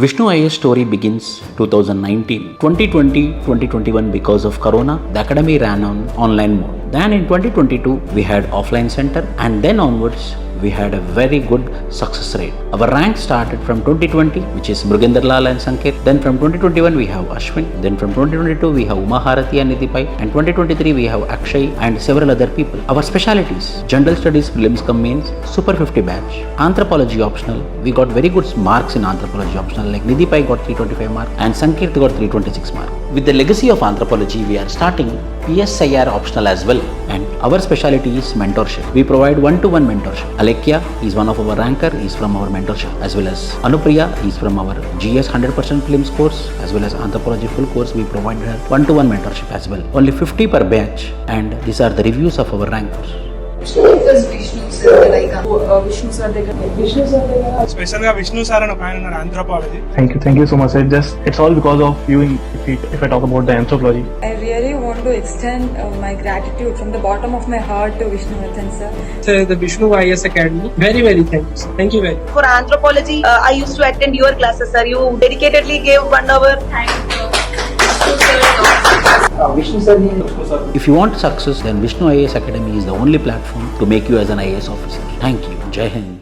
Vishnu IAS story begins 2019. 2020, 2021 because of Corona, the academy ran on online mode. Then in 2022, we had offline center, and then onwards, we had a very good success rate. Our rank started from 2020, which is Mruginder Lal and Sankit. Then from 2021, we have Ashwin. Then from 2022, we have Uma Harati and Nidhi Pai. And 2023, we have Akshay and several other people. Our specialities: General Studies, Prelims cum Mains, Super 50 batch, Anthropology optional. We got very good marks in Anthropology optional. Like Nidhi Pai got 325 marks and Sankit got 326 marks. With the legacy of Anthropology, we are starting PSIR optional as well. And our specialty is mentorship. We provide one-to-one mentorship. Alekia is one of our ranker, is from our mentorship, as well as Anupriya is from our GS 100% films course, as well as Anthropology full course. We provide her one-to-one mentorship as well. Only 50 per batch, and these are the reviews of our rankers. Because Vishnu sir Vishnu sir Special ga Vishnu sir and opinion on anthropology. Thank you so much. It's all because of you. If I talk about the anthropology, I really want to extend my gratitude from the bottom of my heart to Vishnu sir. Sir, the Vishnu IAS Academy. Very thanks. Thank you very much. For anthropology, I used to attend your classes, sir. You dedicatedly gave 1 hour. Thank you. If you want success, then Vishnu IAS Academy is the only platform to make you as an IAS officer. Thank you. Jai Hind.